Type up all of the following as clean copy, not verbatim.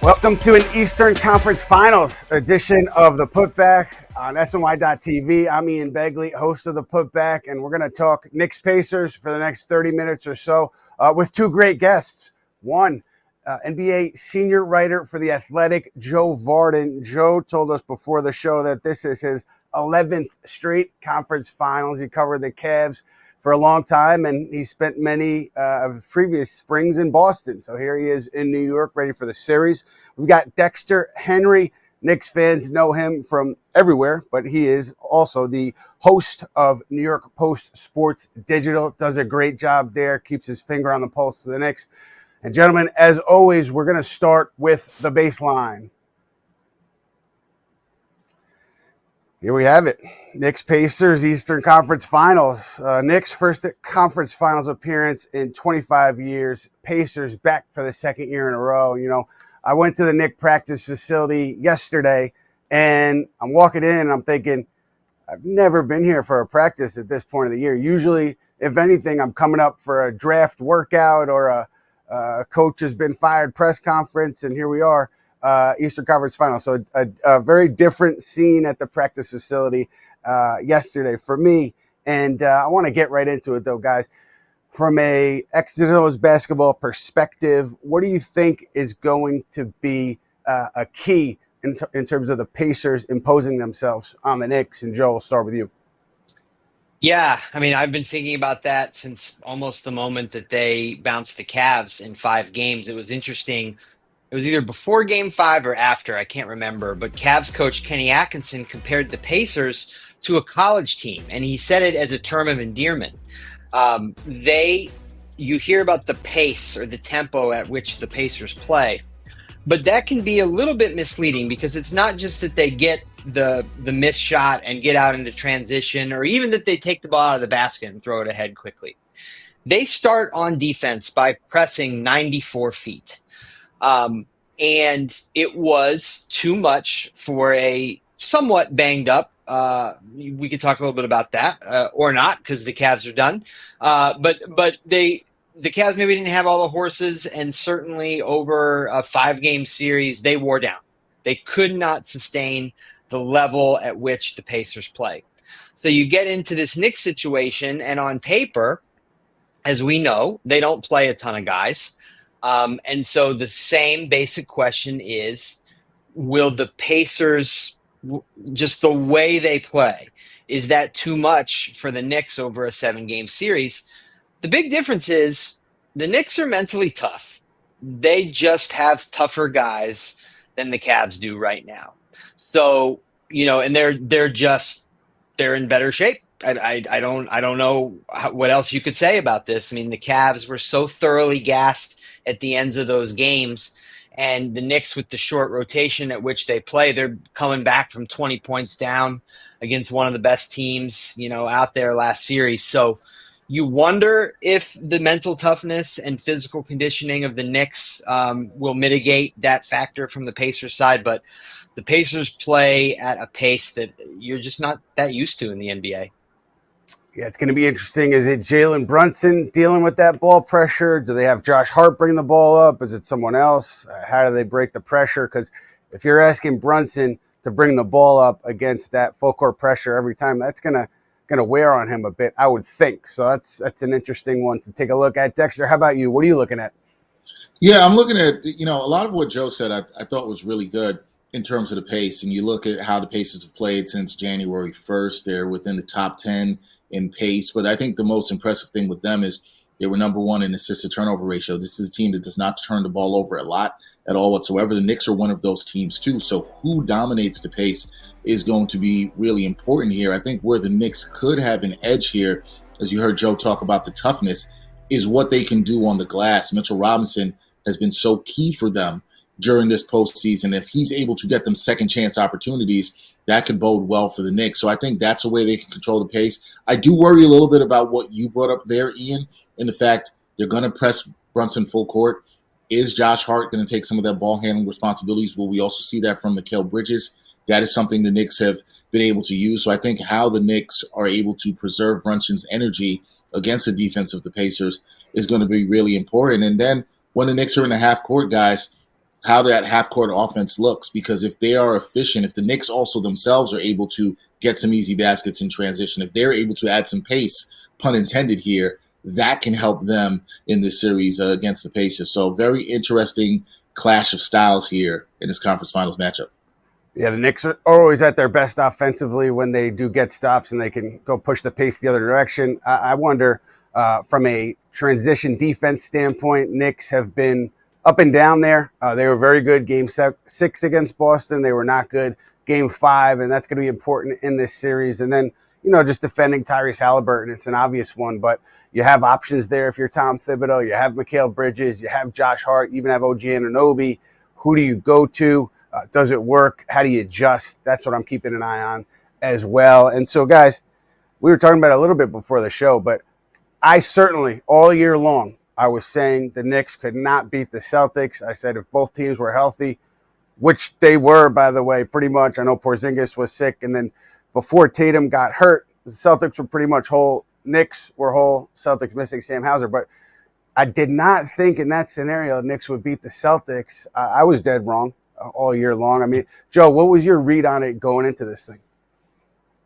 Welcome to an Eastern Conference Finals edition of the Putback on SNY.TV. I'm Ian Begley, host of the Putback, and we're going to talk Knicks-Pacers for the next 30 minutes or so with two great guests. One, NBA senior writer for The Athletic, Joe Vardon. Joe told us before the show that this is his 11th straight conference finals. He covered the Cavs for a long time, and he spent many of previous springs in Boston. So here he is in New York, ready for the series. We've got Dexter Henry. Knicks fans know him from everywhere, but he is also the host of New York Post Sports Digital. Does a great job there, keeps his finger on the pulse of the Knicks. And gentlemen, as always, we're going to start with the baseline. Here we have it. Knicks-Pacers Eastern Conference Finals. Knicks' first conference finals appearance in 25 years. Pacers back for the second year in a row. You know, I went to the Knicks practice facility yesterday, and I'm walking in and I'm thinking, I've never been here for a practice at this point of the year. Usually, if anything, I'm coming up for a draft workout or a coach has been fired press conference, and here we are. Eastern Conference Finals. So a very different scene at the practice facility yesterday for me. And I want to get right into it, though, guys. From a Exodus basketball perspective, what do you think is going to be a key in terms of the Pacers imposing themselves on the Knicks? And Joe, we'll start with you. Yeah, I mean, I've been thinking about that since almost the moment that they bounced the Cavs in 5 games. It was interesting. It was either before game 5 or after, I can't remember. But Cavs coach Kenny Atkinson compared the Pacers to a college team, and he said it as a term of endearment. You hear about the pace or the tempo at which the Pacers play, but that can be a little bit misleading because it's not just that they get the missed shot and get out into transition, or even that they take the ball out of the basket and throw it ahead quickly. They start on defense by pressing 94 feet. And it was too much for a somewhat banged up. We could talk a little bit about that or not, because the Cavs are done. But the Cavs maybe didn't have all the horses, and certainly over a 5-game series, they wore down. They could not sustain the level at which the Pacers play. So you get into this Knicks situation, and on paper, as we know, they don't play a ton of guys. And so the same basic question is, will the Pacers, just the way they play, is that too much for the Knicks over a 7-game series? The big difference is the Knicks are mentally tough. They just have tougher guys than the Cavs do right now. So, and they're in better shape. I don't know what else you could say about this. I mean, the Cavs were so thoroughly gassed at the ends of those games, and the Knicks, with the short rotation at which they play, they're coming back from 20 points down against one of the best teams, out there last series. So you wonder if the mental toughness and physical conditioning of the Knicks will mitigate that factor from the Pacers side, but the Pacers play at a pace that you're just not that used to in the NBA. Yeah, it's going to be interesting. Is it Jalen Brunson dealing with that ball pressure? Do they have Josh Hart bring the ball up? Is it someone else? How do they break the pressure? Because if you're asking Brunson to bring the ball up against that full court pressure every time, that's going to wear on him a bit, I would think. So that's an interesting one to take a look at. Dexter, how about you? What are you looking at? Yeah, I'm looking at, a lot of what Joe said I thought was really good in terms of the pace. And you look at how the Pacers have played since January 1st. They're within the top 10 in pace. But I think the most impressive thing with them is they were number 1 in assist to turnover ratio. This is a team that does not turn the ball over a lot at all whatsoever. The Knicks are one of those teams too. So who dominates the pace is going to be really important here. I think where the Knicks could have an edge here, as you heard Joe talk about the toughness, is what they can do on the glass. Mitchell Robinson has been so key for them during this postseason. If he's able to get them second chance opportunities, that could bode well for the Knicks. So I think that's a way they can control the pace. I do worry a little bit about what you brought up there, Ian, in the fact they're going to press Brunson full court. Is Josh Hart going to take some of that ball handling responsibilities? Will we also see that from Mikal Bridges? That is something the Knicks have been able to use. So I think how the Knicks are able to preserve Brunson's energy against the defense of the Pacers is going to be really important. And then when the Knicks are in the half court, guys, how that half-court offense looks, because if they are efficient, if the Knicks also themselves are able to get some easy baskets in transition, if they're able to add some pace, pun intended here, that can help them in this series against the Pacers. So very interesting clash of styles here in this conference finals matchup. Yeah, the Knicks are always at their best offensively when they do get stops and they can go push the pace the other direction. I wonder, from a transition defense standpoint, Knicks have been up and down there. They were very good game 6 against Boston. They were not good game 5, and that's going to be important in this series. And then, just defending Tyrese Haliburton, it's an obvious one, but you have options there if you're Tom Thibodeau. You have Mikal Bridges, you have Josh Hart, you even have OG Anunoby. Who do you go to? Does it work? How do you adjust? That's what I'm keeping an eye on as well. And so, guys, we were talking about it a little bit before the show, but I certainly, all year long, I was saying the Knicks could not beat the Celtics. I said if both teams were healthy, which they were, by the way, pretty much. I know Porzingis was sick, and then before Tatum got hurt, the Celtics were pretty much whole. Knicks were whole. Celtics missing Sam Hauser. But I did not think in that scenario the Knicks would beat the Celtics. I was dead wrong all year long. I mean, Joe, what was your read on it going into this thing?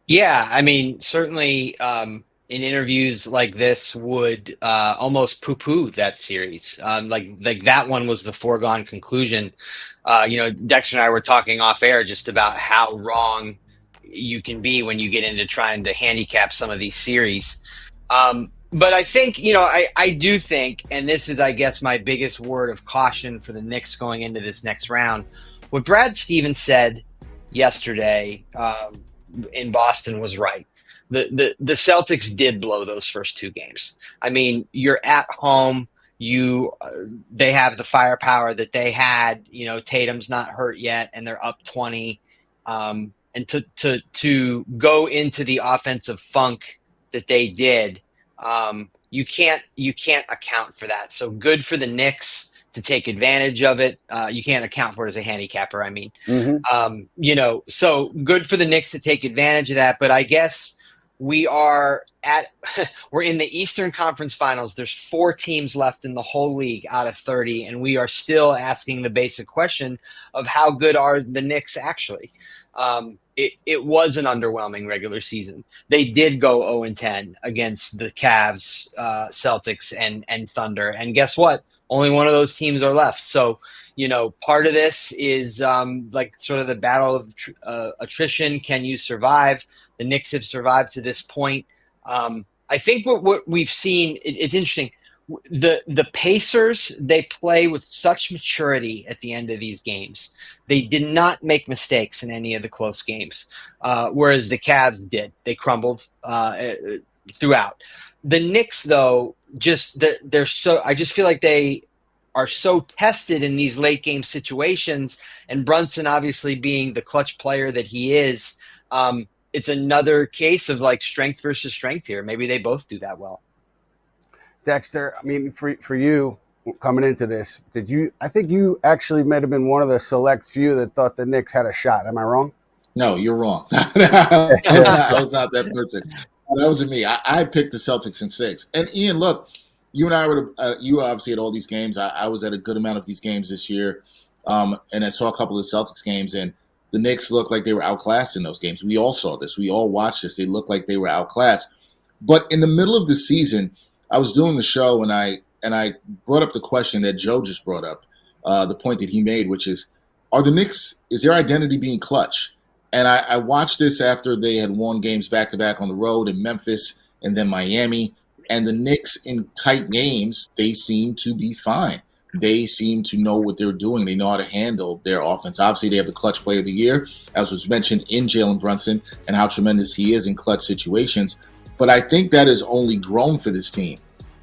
Yeah, I mean, certainly in interviews like this would almost poo-poo that series. Like that one was the foregone conclusion. Dexter and I were talking off air just about how wrong you can be when you get into trying to handicap some of these series. But I think, I do think, and this is, I guess, my biggest word of caution for the Knicks going into this next round, what Brad Stevens said yesterday in Boston was right. The Celtics did blow those first 2 games. I mean, you're at home. They have the firepower that they had. Tatum's not hurt yet, and they're up 20. And to go into the offensive funk that they did, you can't account for that. So good for the Knicks to take advantage of it. You can't account for it as a handicapper. I mean, so good for the Knicks to take advantage of that. But I guess we're in the Eastern Conference Finals. There's 4 teams left in the whole league out of 30, and we are still asking the basic question of how good are the Knicks actually. It was an underwhelming regular season. They did go 0-10 against the Cavs, Celtics, and Thunder. And guess what? Only one of those teams are left. So, part of this is like sort of the battle of attrition. Can you survive? The Knicks have survived to this point. I think what we've seen, it's interesting. The Pacers, they play with such maturity at the end of these games. They did not make mistakes in any of the close games, whereas the Cavs did. They crumbled throughout. The Knicks, though, they're so. I just feel like they are so tested in these late game situations, and Brunson obviously being the clutch player that he is. It's another case of like strength versus strength here. Maybe they both do that well. Dexter, I mean, for you coming into this, I think you actually might have been one of the select few that thought the Knicks had a shot. Am I wrong? No, you're wrong. I was not that person. That wasn't me. I picked the Celtics in 6. And Ian, look, you and I were you were obviously at all these games. I was at a good amount of these games this year, and I saw a couple of Celtics games, and the Knicks looked like they were outclassed in those games. We all saw this. We all watched this. They looked like they were outclassed. But in the middle of the season, I was doing the show, and I brought up the question that Joe just brought up, the point that he made, which is, is their identity being clutch? And I watched this after they had won games back-to-back on the road in Memphis and then Miami. And the Knicks in tight games, they seem to be fine. They seem to know what they're doing. They know how to handle their offense. Obviously, they have the clutch player of the year, as was mentioned in Jalen Brunson, and how tremendous he is in clutch situations. But I think that has only grown for this team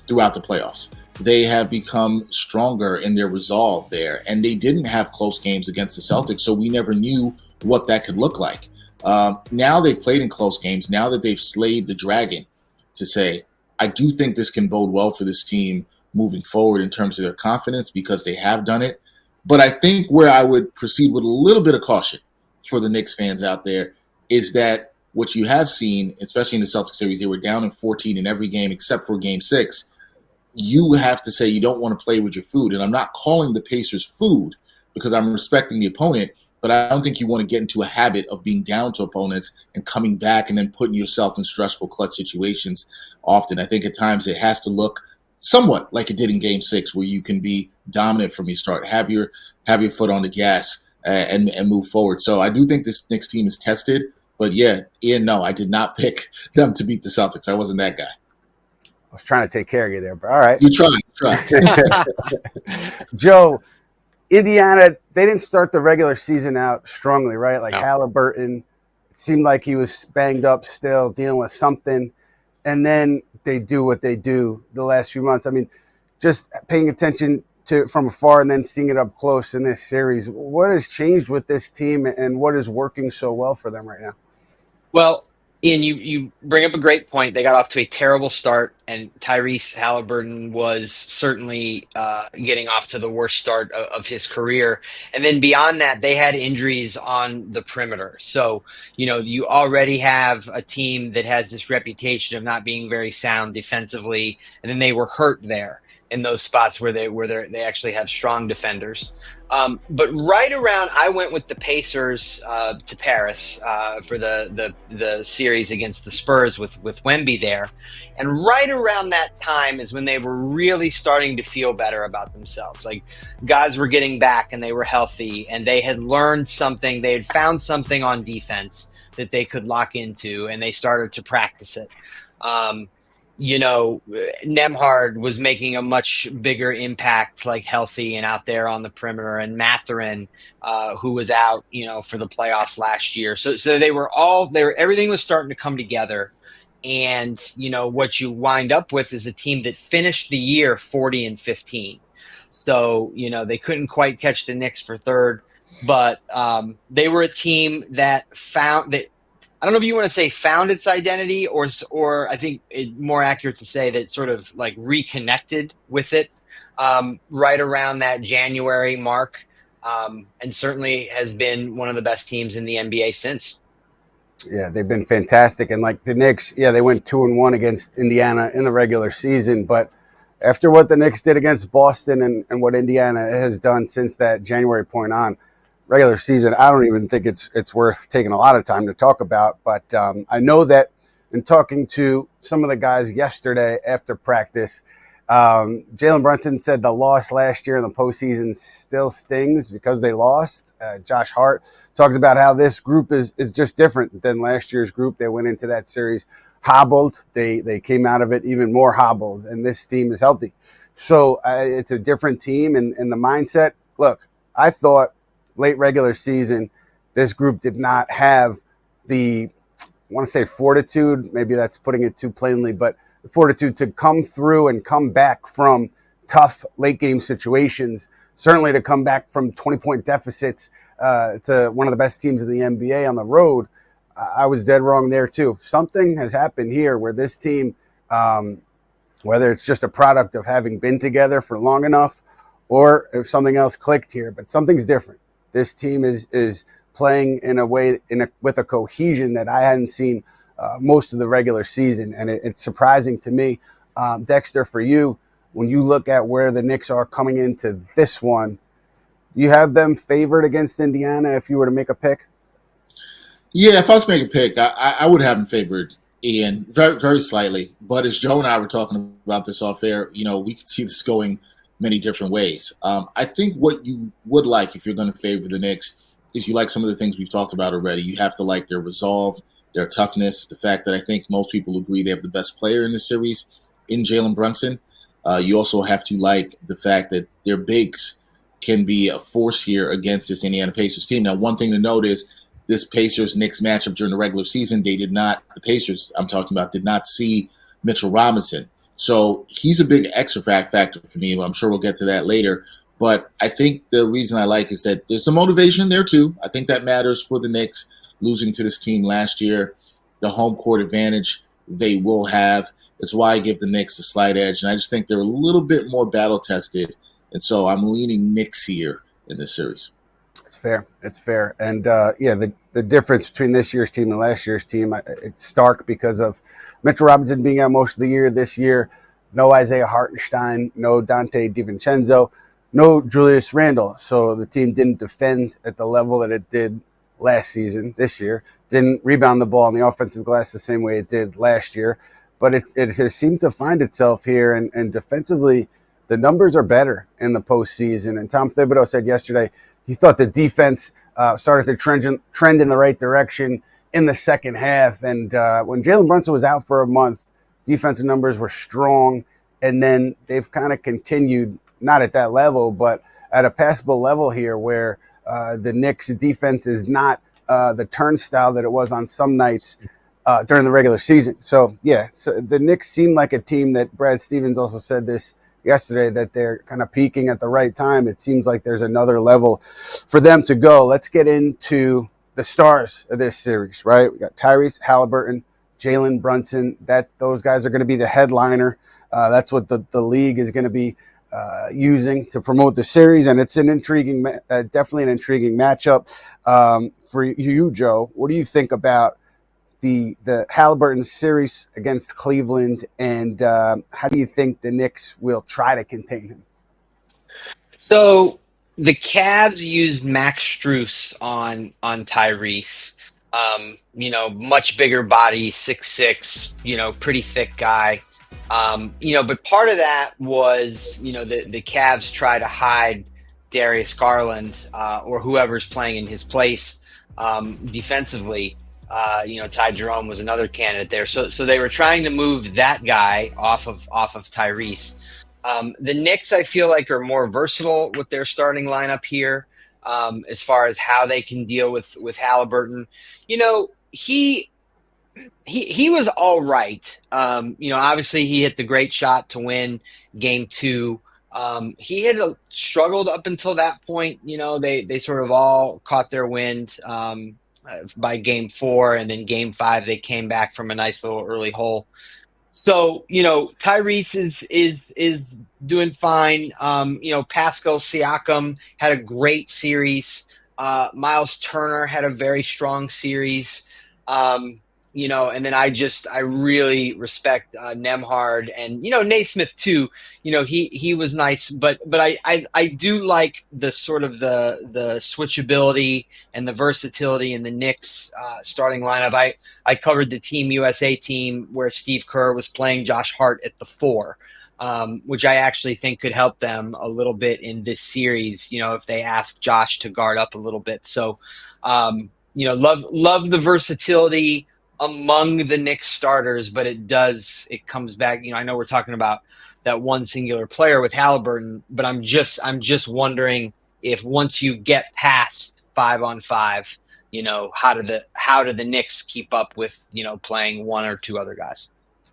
throughout the playoffs. They have become stronger in their resolve there. And they didn't have close games against the Celtics, so we never knew what that could look like. Now they've played in close games. Now that they've slayed the dragon, to say, I do think this can bode well for this team moving forward in terms of their confidence, because they have done it. But I think where I would proceed with a little bit of caution for the Knicks fans out there is that what you have seen, especially in the Celtics series, they were down in 14 in every game except for game 6. You have to say you don't want to play with your food. And I'm not calling the Pacers food, because I'm respecting the opponent, but I don't think you want to get into a habit of being down to opponents and coming back and then putting yourself in stressful clutch situations often. I think at times it has to look somewhat like it did in Game 6, where you can be dominant from your start, have your foot on the gas, and move forward. So I do think this Knicks team is tested. But yeah, Ian, no, I did not pick them to beat the Celtics. I wasn't that guy. I was trying to take care of you there, but all right. You tried. Joe, Indiana, they didn't start the regular season out strongly, right? Like Haliburton, it seemed like he was banged up still, dealing with something. And then they do what they do the last few months. I mean, just paying attention to from afar and then seeing it up close in this series. What has changed with this team and what is working so well for them right now? Well, Ian, you bring up a great point. They got off to a terrible start, and Tyrese Haliburton was certainly getting off to the worst start of his career. And then beyond that, they had injuries on the perimeter. So, you already have a team that has this reputation of not being very sound defensively, and then they were hurt there in those spots where they actually have strong defenders. But right around, I went with the Pacers to Paris for the series against the Spurs with Wemby there, and right around that time is when they were really starting to feel better about themselves. Like, guys were getting back and they were healthy, and they had learned something. They had found something on defense that they could lock into, and they started to practice it. Nembhard was making a much bigger impact, like healthy and out there on the perimeter, and Mathurin, who was out, for the playoffs last year. So everything was starting to come together. And, what you wind up with is a team that finished the year 40-15. So, they couldn't quite catch the Knicks for third, but they were a team that found that. I don't know if you want to say found its identity or I think it's more accurate to say that sort of like reconnected with it right around that January mark, and certainly has been one of the best teams in the NBA since. Yeah, they've been fantastic. And like the Knicks, they went 2-1 against Indiana in the regular season. But after what the Knicks did against Boston and what Indiana has done since that January point on, regular season, I don't even think it's worth taking a lot of time to talk about. But I know that in talking to some of the guys yesterday after practice, Jalen Brunson said the loss last year in the postseason still stings because they lost. Josh Hart talked about how this group is just different than last year's group. They went into that series hobbled. They came out of it even more hobbled, and this team is healthy. So it's a different team, and the mindset. Look, I thought late regular season, this group did not have I want to say fortitude, maybe that's putting it too plainly, but fortitude to come through and come back from tough late game situations, certainly to come back from 20-point deficits to one of the best teams in the NBA on the road. I was dead wrong there too. Something has happened here where this team, whether it's just a product of having been together for long enough or if something else clicked here, but something's different. This team is playing in a way with a cohesion that I hadn't seen most of the regular season, and it's surprising to me. Dexter, for you, when you look at where the Knicks are coming into this one, you have them favored against Indiana if you were to make a pick? Yeah, if I was to make a pick, I would have them favored, Ian, very, very slightly. But as Joe and I were talking about this off air, we could see this going many different ways. I think what you would like if you're going to favor the Knicks is you like some of the things we've talked about already. You have to like their resolve, their toughness, the fact that I think most people agree they have the best player in the series in Jalen Brunson. You also have to like the fact that their bigs can be a force here against this Indiana Pacers team. Now, one thing to note is this Pacers-Knicks matchup during the regular season, the Pacers I'm talking about, did not see Mitchell Robinson. So he's a big X factor for me. I'm sure we'll get to that later. But I think the reason I like is that there's some motivation there too. I think that matters for the Knicks losing to this team last year. The home court advantage they will have. It's why I give the Knicks a slight edge. And I just think they're a little bit more battle tested. And so I'm leaning Knicks here in this series. It's fair. And the difference between this year's team and last year's team, it's stark because of Mitchell Robinson being out most of the year this year. No Isaiah Hartenstein, no Dante DiVincenzo, no Julius Randle. So the team didn't defend at the level that it did last season, this year. Didn't rebound the ball on the offensive glass the same way it did last year. But it has seemed to find itself here. And defensively, the numbers are better in the postseason. And Tom Thibodeau said yesterday he thought the defense started to trend in the right direction in the second half. And when Jalen Brunson was out for a month, defensive numbers were strong. And then they've kind of continued, not at that level, but at a passable level here where the Knicks defense is not the turnstile that it was on some nights during the regular season. So, yeah, so the Knicks seem like a team that Brad Stevens also said this yesterday, that they're kind of peaking at the right time. It seems like there's another level for them to go. Let's get into the stars of this series, right? We got Tyrese Haliburton, Jalen Brunson. Those guys are going to be the headliner. That's what the league is going to be using to promote the series, and it's an intriguing, definitely an intriguing matchup for you, Joe. What do you think about the Haliburton series against Cleveland, and how do you think the Knicks will try to contain him? So the Cavs used Max Strus on Tyrese. Much bigger body, 6'6", pretty thick guy. But part of that was, the Cavs try to hide Darius Garland or whoever's playing in his place defensively. Ty Jerome was another candidate there. So they were trying to move that guy off of Tyrese. The Knicks, I feel like, are more versatile with their starting lineup here as far as how they can deal with Haliburton. He was all right. Obviously he hit the great shot to win game 2. He had struggled up until that point. They sort of all caught their wind by game 4, and then game 5 they came back from a nice little early hole. So Tyrese is doing fine. Pascal Siakam had a great series. Miles Turner had a very strong series. And then I really respect Nembhard and Naismith too. He was nice, but I do like the sort of the switchability and the versatility in the Knicks starting lineup. I covered the Team USA team where Steve Kerr was playing Josh Hart at the 4, which I actually think could help them a little bit in this series. If they ask Josh to guard up a little bit. So love the versatility among the Knicks starters, but it comes back. I know we're talking about that one singular player with Haliburton, but I'm just wondering if once you get past 5-on-5, how do the Knicks keep up with playing one or two other guys?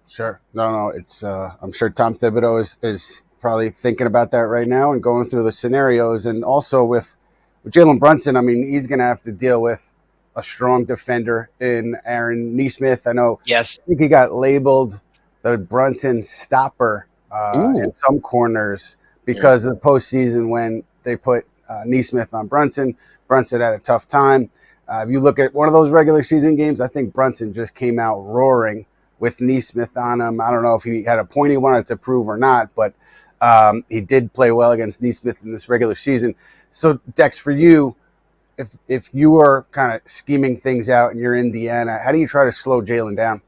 Sure, no, it's I'm sure Tom Thibodeau is probably thinking about that right now and going through the scenarios, and also with Jalen Brunson. I mean, he's going to have to deal with a strong defender in Aaron Nesmith. I know. Yes. I think he got labeled the Brunson stopper in some corners because of the postseason when they put Nesmith on Brunson. Brunson had a tough time. If you look at one of those regular season games, I think Brunson just came out roaring with Nesmith on him. I don't know if he had a point he wanted to prove or not, but he did play well against Nesmith in this regular season. So, Dex, for you, if you are kind of scheming things out and you're Indiana, how do you try to slow Jalen down?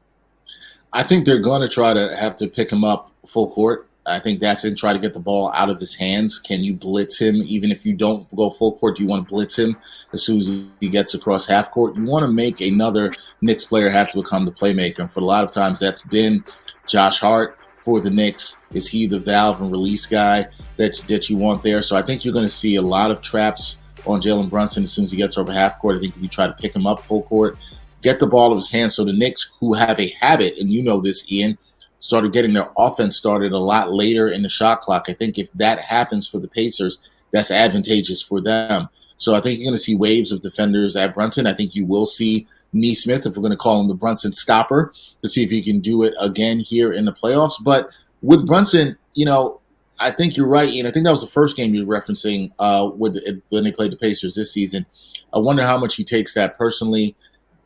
I think they're going to try to have to pick him up full court. I think that's it. Try to get the ball out of his hands. Can you blitz him? Even if you don't go full court, you want to blitz him as soon as he gets across half court. You want to make another Knicks player have to become the playmaker. And for a lot of times, that's been Josh Hart for the Knicks. Is he the valve and release guy that you want there? So I think you're going to see a lot of traps on Jalen Brunson as soon as he gets over half court. I think if you try to pick him up full court, get the ball out of his hands. So the Knicks, who have a habit, and you know this, Ian, started getting their offense started a lot later in the shot clock. I think if that happens for the Pacers, that's advantageous for them. So I think you're going to see waves of defenders at Brunson. I think you will see Nesmith, if we're going to call him the Brunson stopper, to see if he can do it again here in the playoffs. But with Brunson, I think you're right, Ian. I think that was the first game you were referencing when they played the Pacers this season. I wonder how much he takes that personally,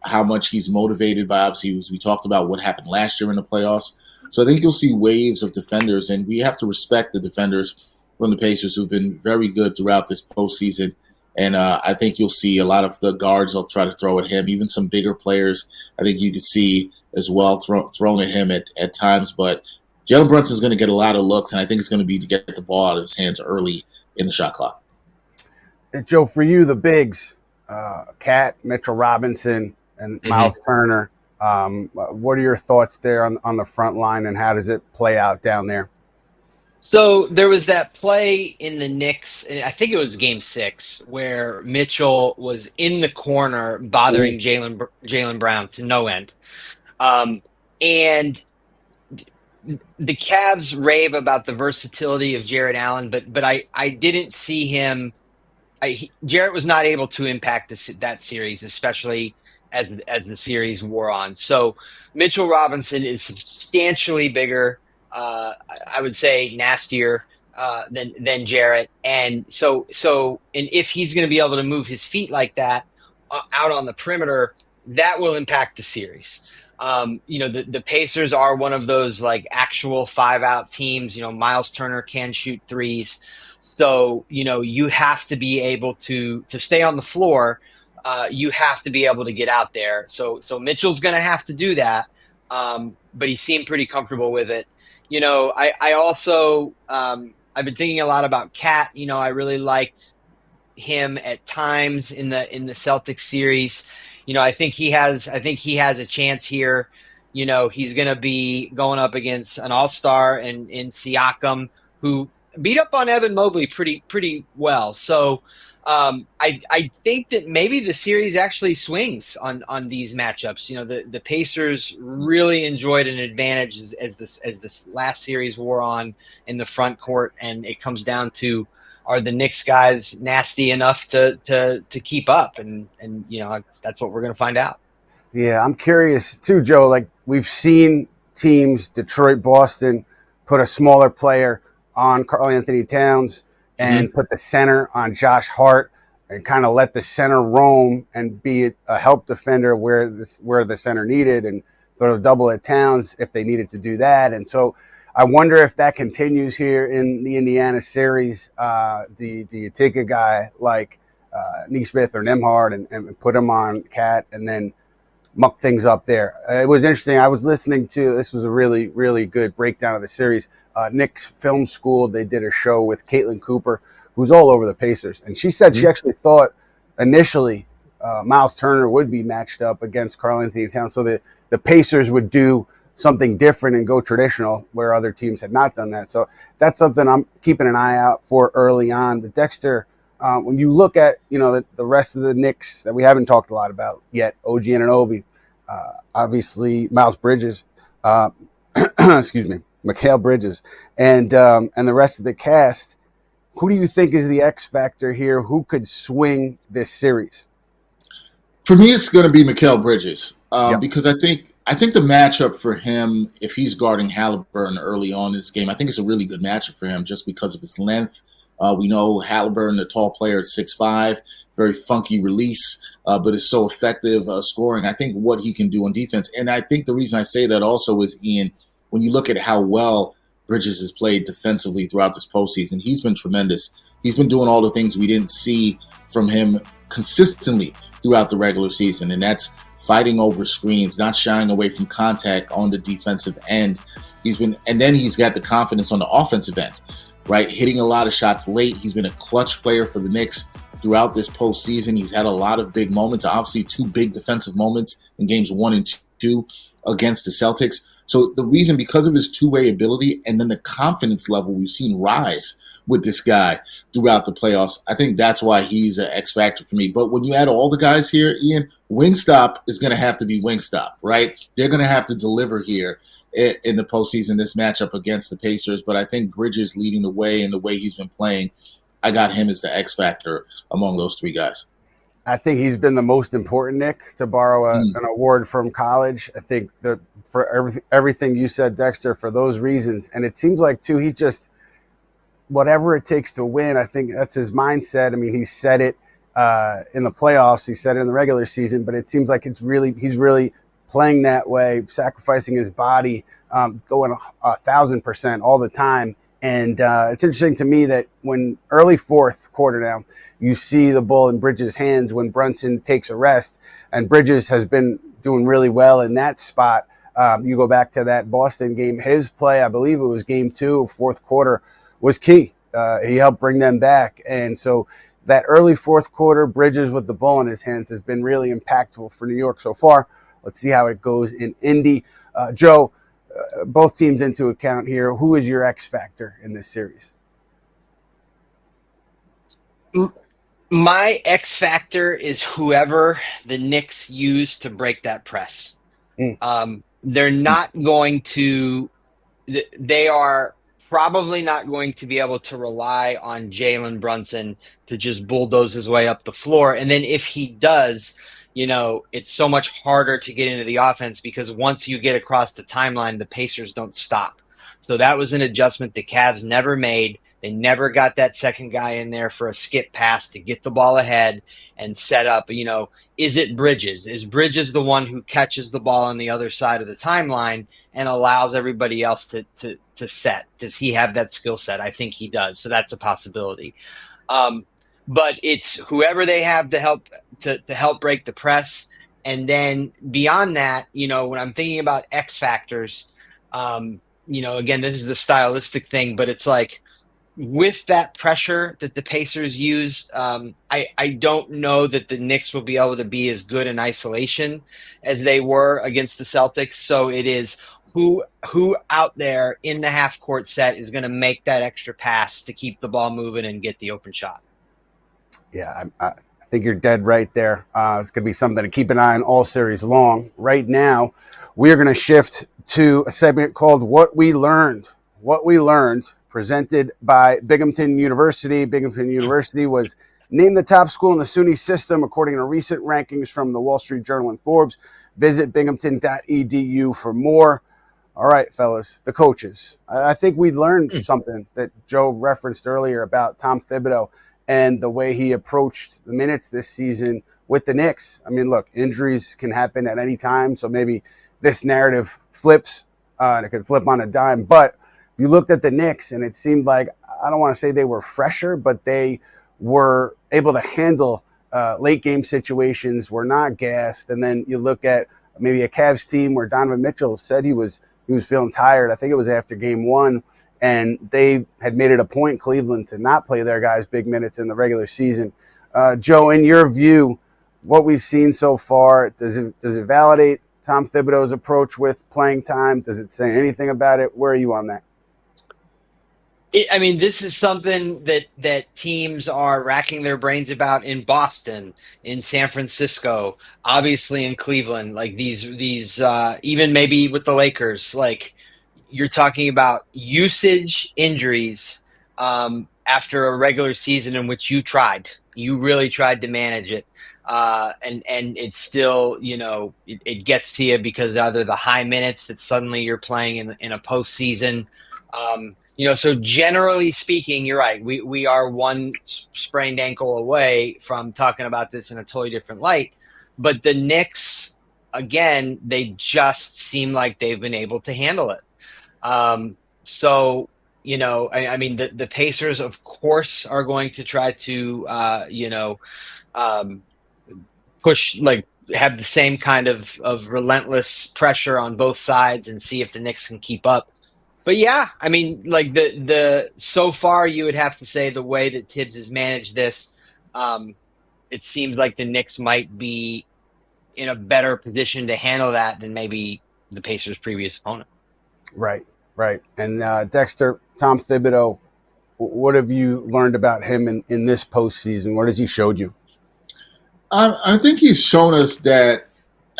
how much he's motivated by, obviously, as we talked about what happened last year in the playoffs. So I think you'll see waves of defenders, and we have to respect the defenders from the Pacers, who've been very good throughout this postseason. And I think you'll see a lot of the guards they'll try to throw at him, even some bigger players. I think you could see as well thrown at him at times. But Jalen Brunson is going to get a lot of looks, and I think it's going to be to get the ball out of his hands early in the shot clock. Joe, for you, the bigs, Cat, Mitchell Robinson, and Miles Turner. What are your thoughts there on the front line, and how does it play out down there? So there was that play in the Knicks, and I think it was Game 6, where Mitchell was in the corner bothering Jalen Brown to no end. And the Cavs rave about the versatility of Jarrett Allen, but I didn't see him. Jarrett was not able to impact that series, especially as the series wore on. So Mitchell Robinson is substantially bigger. I would say nastier than Jarrett, and so and if he's going to be able to move his feet like that out on the perimeter, that will impact the series. The Pacers are one of those like actual 5-out teams. Miles Turner can shoot threes. So, you have to be able to stay on the floor. You have to be able to get out there. So Mitchell's going to have to do that. But he seemed pretty comfortable with it. I also, I've been thinking a lot about Cat. I really liked him at times in the Celtics series. I think he has a chance here. He's going to be going up against an all-star in Siakam, who beat up on Evan Mobley pretty well. So I think that maybe the series actually swings on these matchups. The Pacers really enjoyed an advantage as this last series wore on in the front court, and it comes down to, are the Knicks guys nasty enough to keep up? And that's what we're going to find out. Yeah, I'm curious too, Joe. Like, we've seen teams, Detroit, Boston, put a smaller player on Karl Anthony Towns and put the center on Josh Hart and kind of let the center roam and be a help defender where the center needed, and throw a double at Towns if they needed to do that. And so I wonder if that continues here in the Indiana series. Do you take a guy like Nesmith or Nembhard and put him on Cat and then muck things up there? It was interesting. I was listening to, this was a really, really good breakdown of the series. Knicks Film School, they did a show with Caitlin Cooper, who's all over the Pacers. And she said she actually thought initially Miles Turner would be matched up against Karl Anthony Towns, so that the Pacers would do something different and go traditional where other teams had not done that. So that's something I'm keeping an eye out for early on. But Dexter, when you look at the rest of the Knicks that we haven't talked a lot about yet, OG Anunoby, obviously Miles Bridges, excuse me, Mikal Bridges, and the rest of the cast, who do you think is the X factor here? Who could swing this series? For me, it's going to be Mikal Bridges because I think the matchup for him, if he's guarding Haliburton early on in this game, I think it's a really good matchup for him just because of his length. We know Haliburton, the tall player, is 6'5", very funky release, but is so effective scoring. I think what he can do on defense, and I think the reason I say that also is, Ian, when you look at how well Bridges has played defensively throughout this postseason, he's been tremendous. He's been doing all the things we didn't see from him consistently throughout the regular season, and that's fighting over screens, not shying away from contact on the defensive end. And then he's got the confidence on the offensive end, right? Hitting a lot of shots late. He's been a clutch player for the Knicks throughout this postseason. He's had a lot of big moments, obviously 2 big defensive moments in games 1 and 2 against the Celtics. So the reason, because of his two-way ability and then the confidence level we've seen rise with this guy throughout the playoffs, I think that's why he's an X factor for me. But when you add all the guys here, Ian, Wingstop is going to have to be Wingstop, right? They're going to have to deliver here in the postseason, this matchup against the Pacers. But I think Bridges leading the way in the way he's been playing, I got him as the X factor among those 3 guys. I think he's been the most important, Nick, to borrow an award from college. I think that for everything you said, Dexter, for those reasons. And it seems like, too, he just, whatever it takes to win, I think that's his mindset. I mean, he said it in the playoffs. He said it in the regular season. But it seems like he's really playing that way, sacrificing his body, going 1,000% all the time. And it's interesting to me that when early fourth quarter now, you see the ball in Bridges' hands when Brunson takes a rest, and Bridges has been doing really well in that spot. You go back to that Boston game, his play, I believe it was game 2, fourth quarter, was key. He helped bring them back. And so that early fourth quarter, Bridges with the ball in his hands has been really impactful for New York so far. Let's see how it goes in Indy. Joe, both teams into account here, who is your X factor in this series? My X factor is whoever the Knicks use to break that press. They're not going to, they are probably not going to be able to rely on Jalen Brunson to just bulldoze his way up the floor. And then if he does, it's so much harder to get into the offense because once you get across the timeline, the Pacers don't stop. So that was an adjustment the Cavs never made. They never got that second guy in there for a skip pass to get the ball ahead and set up. Is it Bridges? Is Bridges the one who catches the ball on the other side of the timeline and allows everybody else to set? Does he have that skill set? I think he does. So that's a possibility. But it's whoever they have to help break the press. And then beyond that, when I'm thinking about X factors, again, this is the stylistic thing, but it's like with that pressure that the Pacers use, I don't know that the Knicks will be able to be as good in isolation as they were against the Celtics. So it is who out there in the half court set is going to make that extra pass to keep the ball moving and get the open shot. Yeah, I think you're dead right there. It's going to be something to keep an eye on all series long. Right now, we are going to shift to a segment called What We Learned. What We Learned, presented by Binghamton University. Binghamton University was named the top school in the SUNY system, according to recent rankings from the Wall Street Journal and Forbes. Visit binghamton.edu for more. All right, fellas, the coaches. I think we learned something that Joe referenced earlier about Tom Thibodeau and the way he approached the minutes this season with the Knicks. I mean, look, injuries can happen at any time, so maybe this narrative flips, and it could flip on a dime. But you looked at the Knicks, and it seemed like, I don't want to say they were fresher, but they were able to handle late game situations, were not gassed. And then you look at maybe a Cavs team where Donovan Mitchell said he was feeling tired. I think it was after game 1. And they had made it a point, Cleveland, to not play their guys big minutes in the regular season. Joe, in your view, what we've seen so far, does it validate Tom Thibodeau's approach with playing time? Does it say anything about it? Where are you on that? This is something that teams are racking their brains about in Boston, in San Francisco, obviously in Cleveland. Like these even maybe with the Lakers, like you're talking about usage injuries after a regular season in which you really tried to manage it. And it's still, it gets to you because either the high minutes that suddenly you're playing in a postseason. So generally speaking, you're right. We are one sprained ankle away from talking about this in a totally different light. But the Knicks, again, they just seem like they've been able to handle it. The Pacers, of course, are going to try to, push, like, have the same kind of relentless pressure on both sides and see if the Knicks can keep up. But yeah, like the so far, you would have to say the way that Tibbs has managed this, it seems like the Knicks might be in a better position to handle that than maybe the Pacers' previous opponent. Right. And Dexter, Tom Thibodeau, what have you learned about him in this postseason? What has he showed you? I think he's shown us that,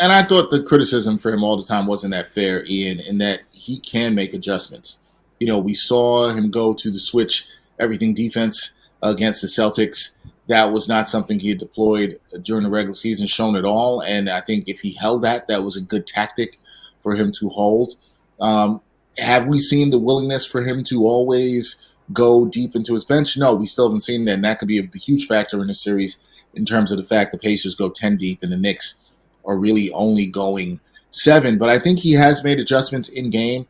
and I thought the criticism for him all the time wasn't that fair, Ian, in that he can make adjustments. We saw him go to the switch everything defense against the Celtics. That was not something he had deployed during the regular season, shown at all. And I think if he held that was a good tactic for him to hold. Have we seen the willingness for him to always go deep into his bench? No, we still haven't seen that. And that could be a huge factor in the series in terms of the fact the Pacers go 10 deep and the Knicks are really only going 7. But I think he has made adjustments in game.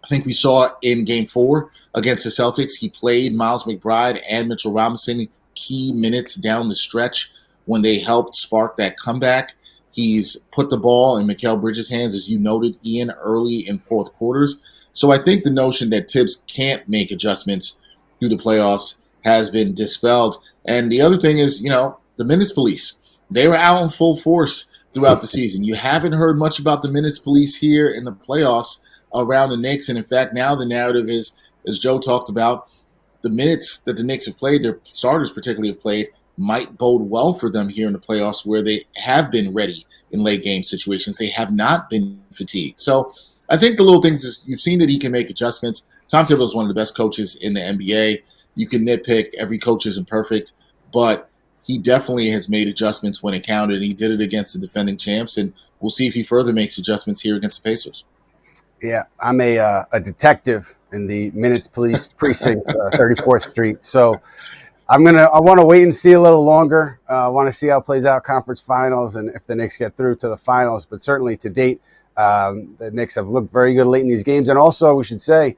I think we saw in game 4 against the Celtics. He played Miles McBride and Mitchell Robinson key minutes down the stretch when they helped spark that comeback. He's put the ball in Mikal Bridges' hands, as you noted, Ian, early in fourth quarters. So I think the notion that Tibbs can't make adjustments through the playoffs has been dispelled. And the other thing is, the minutes police. They were out in full force throughout the season. You haven't heard much about the minutes police here in the playoffs around the Knicks. And in fact, now the narrative is, as Joe talked about, the minutes that the Knicks have played, their starters particularly have played, might bode well for them here in the playoffs, where they have been ready in late game situations. They have not been fatigued. So I think the little things is, you've seen that he can make adjustments. Tom Thibodeau is one of the best coaches in the NBA. You can nitpick. Every coach isn't perfect, but he definitely has made adjustments when it counted. He did it against the defending champs, and we'll see if he further makes adjustments here against the Pacers. Yeah, I'm a detective in the Minutes Police Precinct, 34th Street. So I want to wait and see a little longer. I want to see how it plays out conference finals and if the Knicks get through to the finals. But certainly to date, the Knicks have looked very good late in these games. And also, we should say,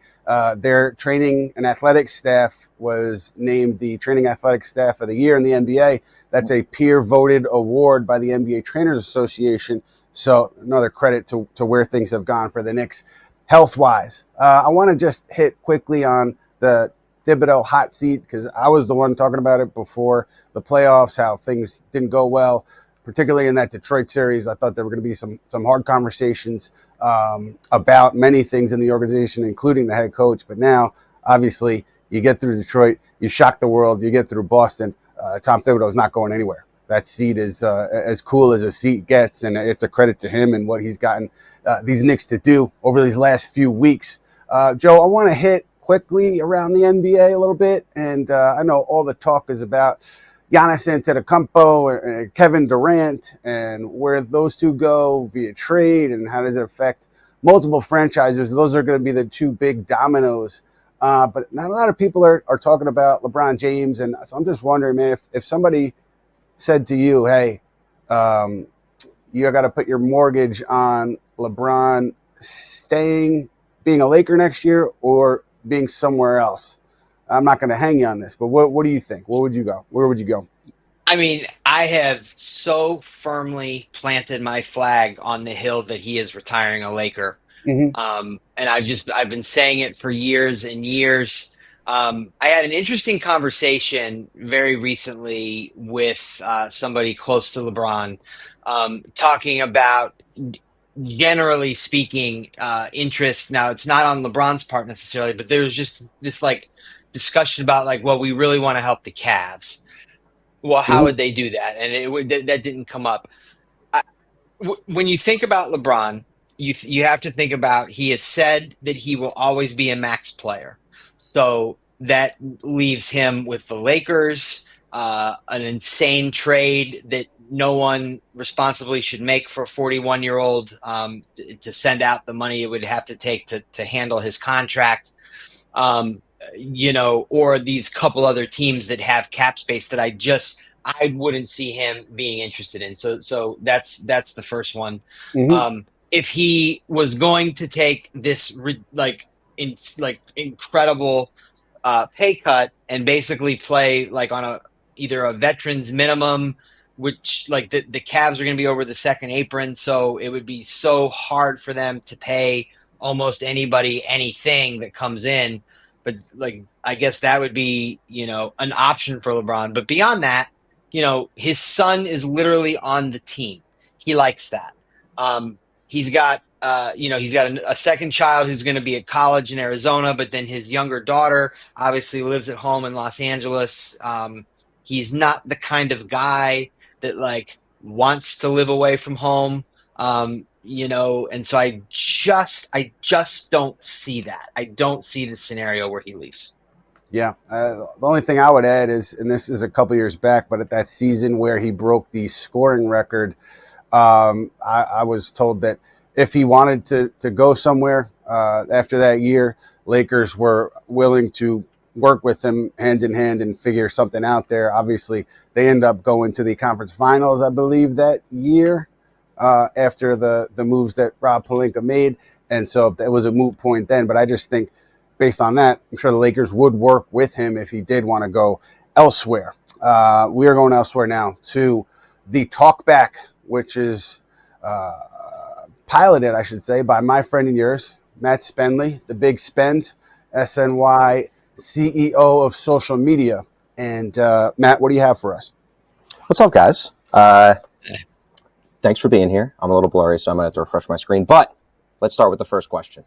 their training and athletic staff was named the Training Athletic Staff of the Year in the NBA. That's a peer-voted award by the NBA Trainers Association. So another credit to where things have gone for the Knicks health-wise. I want to just hit quickly on the Thibodeau hot seat, because I was the one talking about it before the playoffs, how things didn't go well, particularly in that Detroit series. I thought there were going to be some hard conversations about many things in the organization, including the head coach. But now, obviously, you get through Detroit, you shock the world, you get through Boston. Tom Thibodeau is not going anywhere. That seat is as cool as a seat gets, and it's a credit to him and what he's gotten these Knicks to do over these last few weeks. Joe, I want to hit quickly around the NBA a little bit, and I know all the talk is about Giannis Antetokounmpo and Kevin Durant and where those two go via trade and how does it affect multiple franchises. Those are going to be the two big dominoes. But not a lot of people are talking about LeBron James, and so I'm just wondering, man, if somebody said to you, hey, you got to put your mortgage on LeBron being a Laker next year or being somewhere else. I'm not going to hang you on this, but what do you think? Where would you go? I mean, I have so firmly planted my flag on the hill that he is retiring a Laker. Mm-hmm. And I've been saying it for years and years. I had an interesting conversation very recently with somebody close to LeBron, talking about, generally speaking, interest. Now, it's not on LeBron's part necessarily, but there was just this discussion about well, we really want to help the Cavs. Well, how would they do that? And that didn't come up. When you think about LeBron, you have to think about, he has said that he will always be a max player. So that leaves him with the Lakers, an insane trade that no one responsibly should make for a 41-year-old, to send out the money it would have to take to handle his contract. Or these couple other teams that have cap space that I wouldn't see him being interested in. So that's the first one. Mm-hmm. If he was going to take this incredible pay cut and basically play on either a veterans minimum, which the Cavs are going to be over the second apron, so it would be so hard for them to pay almost anybody anything that comes in. But I guess that would be an option for LeBron. But beyond that, his son is literally on the team. He likes that. He's got a second child who's going to be at college in Arizona, but then his younger daughter obviously lives at home in Los Angeles. He's not the kind of guy that wants to live away from home. And so I just don't see that. I don't see the scenario where he leaves. Yeah. The only thing I would add is, and this is a couple years back, but at that season where he broke the scoring record, I was told that if he wanted to go somewhere after that year, Lakers were willing to work with him hand in hand and figure something out there. Obviously, they end up going to the conference finals, I believe, that year after the moves that Rob Pelinka made. And so it was a moot point then. But I just think based on that, I'm sure the Lakers would work with him if he did want to go elsewhere. We are going elsewhere now to the Talkback, which is piloted, I should say, by my friend and yours, Matt Spendley, the Big Spend, SNY CEO of social media. And Matt, what do you have for us? What's up, guys? Thanks for being here. I'm a little blurry, so I'm going to have to refresh my screen. But let's start with the first question.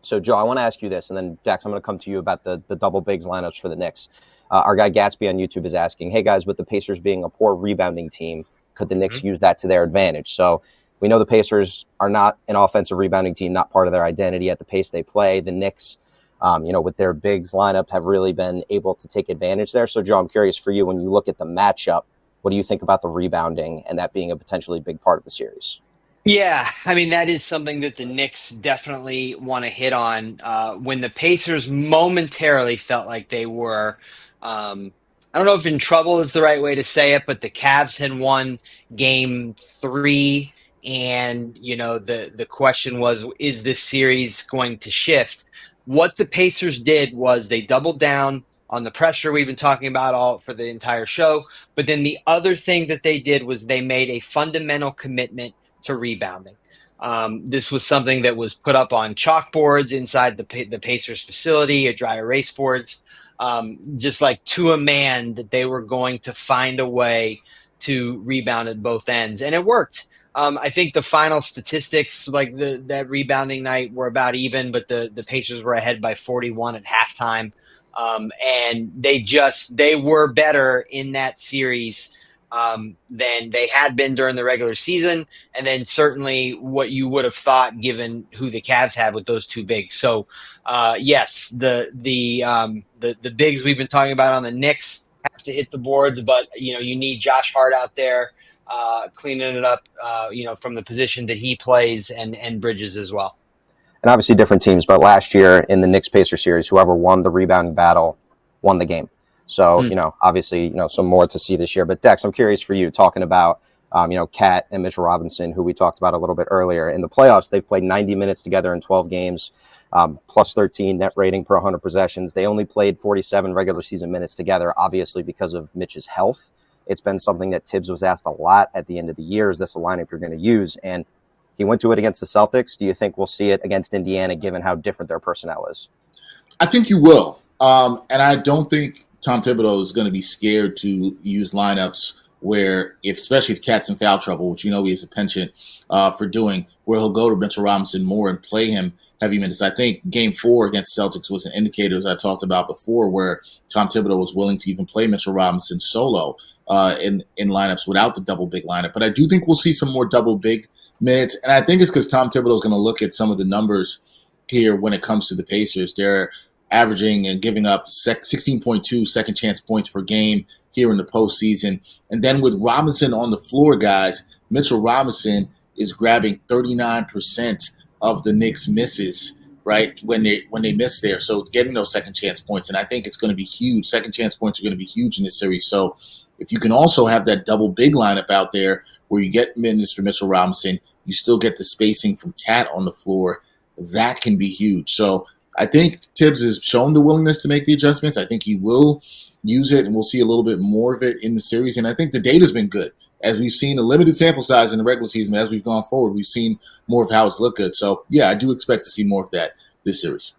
So, Joe, I want to ask you this, and then, Dex, I'm going to come to you about the double bigs lineups for the Knicks. Our guy Gatsby on YouTube is asking, hey, guys, with the Pacers being a poor rebounding team, could the Knicks use that to their advantage? So we know the Pacers are not an offensive rebounding team, not part of their identity at the pace they play. The Knicks, with their bigs lineup, have really been able to take advantage there. So, Joe, I'm curious for you, when you look at the matchup, what do you think about the rebounding and that being a potentially big part of the series? Yeah, I mean, that is something that the Knicks definitely want to hit on. When the Pacers momentarily felt like they were, I don't know if in trouble is the right way to say it, but the Cavs had won game 3. And, the question was, is this series going to shift? What the Pacers did was they doubled down on the pressure we've been talking about all for the entire show. But then the other thing that they did was they made a fundamental commitment to rebounding. This was something that was put up on chalkboards inside the Pacers facility, at dry erase boards, just like to a man that they were going to find a way to rebound at both ends. And it worked. I think the final statistics, like that rebounding night, were about even, but the Pacers were ahead by 41 at halftime. And they were better in that series than they had been during the regular season, and then certainly what you would have thought given who the Cavs had with those two bigs. So, yes, the bigs we've been talking about on the Knicks have to hit the boards, but you need Josh Hart out there cleaning it up, from the position that he plays, and Bridges as well. And obviously different teams, but last year in the Knicks-Pacers series, whoever won the rebounding battle won the game. So, obviously, some more to see this year. But, Dex, I'm curious for you, talking about, Cat and Mitchell Robinson, who we talked about a little bit earlier. In the playoffs, they've played 90 minutes together in 12 games, plus 13 net rating per 100 possessions. They only played 47 regular season minutes together, obviously because of Mitch's health. It's been something that Tibbs was asked a lot at the end of the year. Is this a lineup you're going to use? And he went to it against the Celtics. Do you think we'll see it against Indiana, given how different their personnel is? I think you will. And I don't think Tom Thibodeau is going to be scared to use lineups where, especially if Cat's in foul trouble, which he has a penchant for doing, where he'll go to Mitchell Robinson more and play him heavy minutes. I think Game 4 against Celtics was an indicator, as I talked about before, where Tom Thibodeau was willing to even play Mitchell Robinson solo in lineups without the double big lineup. But I do think we'll see some more double big minutes, and I think it's because Tom Thibodeau is going to look at some of the numbers here when it comes to the Pacers. They're averaging and giving up 16.2 second chance points per game here in the postseason. And then with Robinson on the floor, guys, Mitchell Robinson is grabbing 39% of the Knicks misses, right, when they miss there. So getting those second chance points, and I think it's going to be huge. Second chance points are going to be huge in this series. So if you can also have that double big lineup out there where you get minutes for Mitchell Robinson, you still get the spacing from Cat on the floor, that can be huge. So I think Tibbs has shown the willingness to make the adjustments. I think he will use it, and we'll see a little bit more of it in the series. And I think the data's been good. As we've seen a limited sample size in the regular season, as we've gone forward, we've seen more of how it's looked good. So, yeah, I do expect to see more of that this series.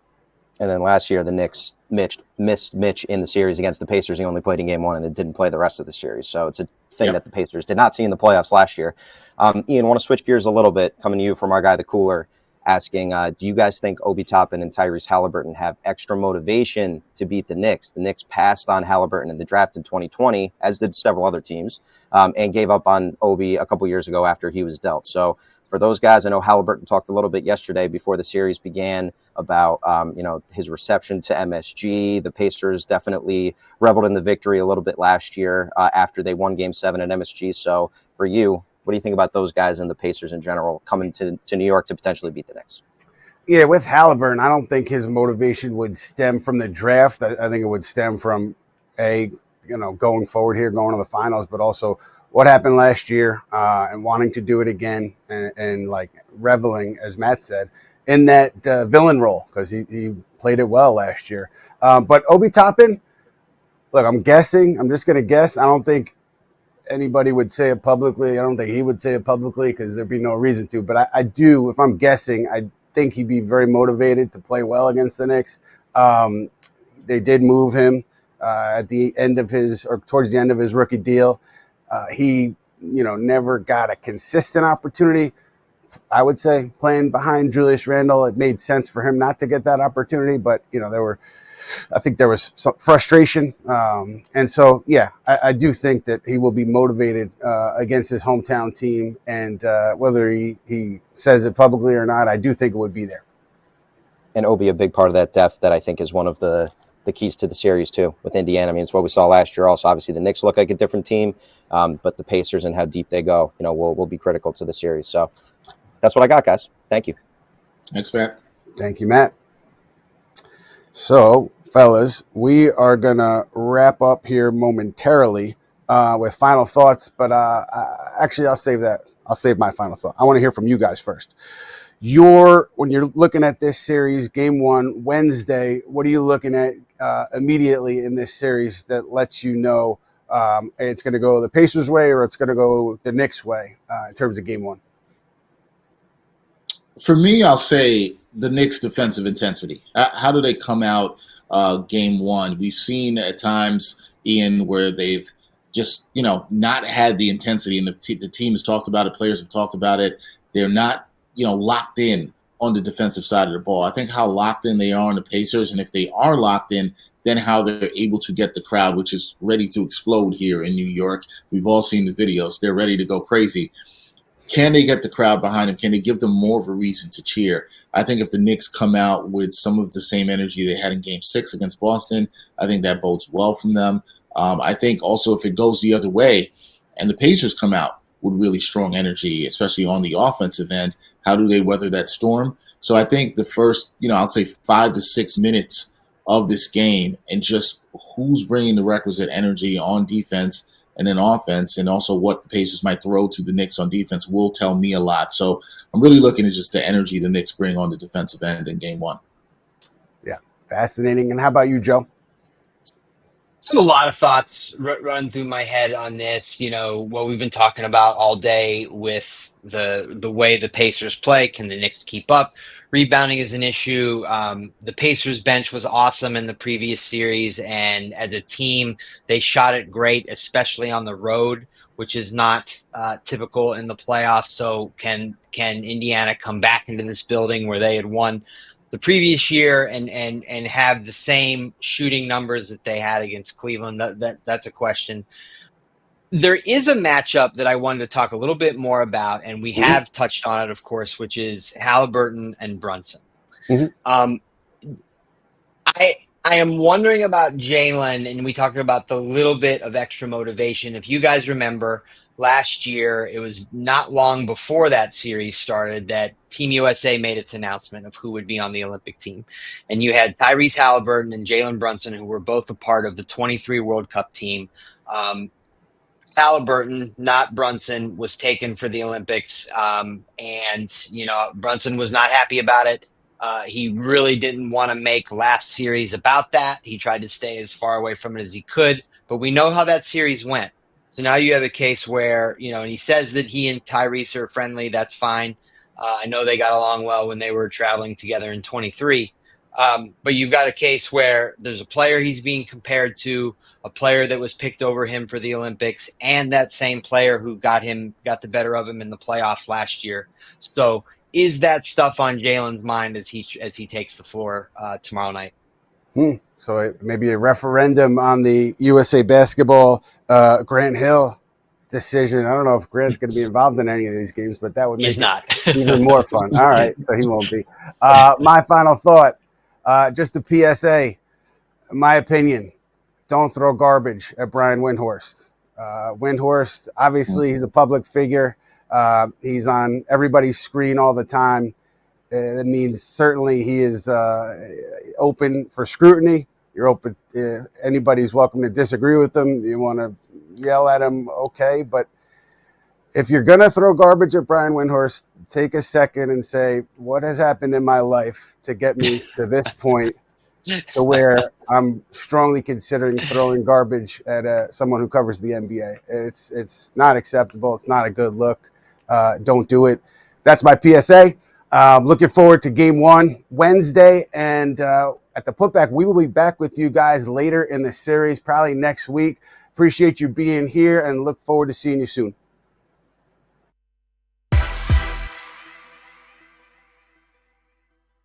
And then last year, the Knicks missed Mitch in the series against the Pacers. He only played in Game 1 and didn't play the rest of the series. So it's a thing that the Pacers did not see in the playoffs last year. Ian, I want to switch gears a little bit, coming to you from our guy, the Cooler, asking, do you guys think Obi Toppin and Tyrese Haliburton have extra motivation to beat the Knicks? The Knicks passed on Haliburton in the draft in 2020, as did several other teams, and gave up on Obi a couple years ago after he was dealt. So for those guys, I know Haliburton talked a little bit yesterday before the series began about, his reception to MSG. The Pacers definitely reveled in the victory a little bit last year after they won Game 7 at MSG. So for you, what do you think about those guys and the Pacers in general coming to New York to potentially beat the Knicks? Yeah, with Haliburton, I don't think his motivation would stem from the draft. I think it would stem from going forward here, going to the finals, but also what happened last year and wanting to do it again and like reveling, as Matt said, in that villain role because he played it well last year. But Obi Toppin, look, I'm guessing. I'm just going to guess. I don't think anybody would say it publicly. I don't think he would say it publicly because there'd be no reason to. But I do, if I'm guessing, I think he'd be very motivated to play well against the Knicks. They did move him at the end of towards the end of his rookie deal. He, never got a consistent opportunity. I would say playing behind Julius Randle, it made sense for him not to get that opportunity. But I think there was some frustration. And so, yeah, I do think that he will be motivated against his hometown team. And whether he says it publicly or not, I do think it would be there. And Obi, a big part of that depth that I think is one of the keys to the series, too, with Indiana. I mean, it's what we saw last year also. Obviously, the Knicks look like a different team, but the Pacers and how deep they go, will be critical to the series. So that's what I got, guys. Thank you. Thanks, Matt. Thank you, Matt. So, fellas, we are going to wrap up here momentarily with final thoughts. But actually, I'll save that. I'll save my final thought. I want to hear from you guys first. When you're looking at this series, game 1, Wednesday, what are you looking at immediately in this series that lets you know it's going to go the Pacers' way or it's going to go the Knicks' way in terms of game 1? For me, I'll say the Knicks' defensive intensity. How do they come out game 1? We've seen at times, Ian, where they've just, not had the intensity, and the team has talked about it, players have talked about it. They're not, locked in on the defensive side of the ball. I think how locked in they are on the Pacers, and if they are locked in, then how they're able to get the crowd, which is ready to explode here in New York. We've all seen the videos. They're ready to go crazy. Can they get the crowd behind them? Can they give them more of a reason to cheer? I think if the Knicks come out with some of the same energy they had in Game 6 against Boston, I think that bodes well from them. I think also if it goes the other way and the Pacers come out with really strong energy, especially on the offensive end, how do they weather that storm? So I think the first, I'll say 5 to 6 minutes of this game and just who's bringing the requisite energy on defense and then offense, and also what the Pacers might throw to the Knicks on defense will tell me a lot. So I'm really looking at just the energy the Knicks bring on the defensive end in game 1. Yeah, fascinating. And how about you, Joe? So a lot of thoughts run through my head on this. What we've been talking about all day with the way the Pacers play. Can the Knicks keep up? Rebounding is an issue. The Pacers bench was awesome in the previous series, and as a team, they shot it great, especially on the road, which is not typical in the playoffs. So can Indiana come back into this building where they had won the previous year and have the same shooting numbers that they had against Cleveland? That's a question. There is a matchup that I wanted to talk a little bit more about, and we have touched on it, of course, which is Haliburton and Brunson. I am wondering about Jalen, and we talked about the little bit of extra motivation. If you guys remember, last year, it was not long before that series started that Team USA made its announcement of who would be on the Olympic team. And you had Tyrese Haliburton and Jalen Brunson, who were both a part of the 23 World Cup team. Haliburton, not Brunson, was taken for the Olympics. Brunson was not happy about it. He really didn't want to make last series about that. He tried to stay as far away from it as he could. But we know how that series went. So now you have a case where, and he says that he and Tyrese are friendly. That's fine. I know they got along well when they were traveling together in 23. But you've got a case where there's a player he's being compared to, a player that was picked over him for the Olympics, and that same player who got the better of him in the playoffs last year. So is that stuff on Jalen's mind as he takes the floor tomorrow night? So maybe a referendum on the USA Basketball Grant Hill decision. I don't know if Grant's going to be involved in any of these games, but that would make it even more fun. All right, so he won't be. My final thought, just a PSA, my opinion, don't throw garbage at Brian Windhorst. Windhorst, obviously, he's a public figure. He's on everybody's screen all the time. That means certainly he is open for scrutiny. You're open. Anybody's welcome to disagree with him. You want to yell at him, okay. But if you're going to throw garbage at Brian Windhorst, take a second and say, what has happened in my life to get me to this point to where I'm strongly considering throwing garbage at someone who covers the NBA. It's not acceptable. It's not a good look. Don't do it. That's my PSA. Looking forward to game 1 Wednesday. And at the Putback, we will be back with you guys later in the series, probably next week. Appreciate you being here and look forward to seeing you soon.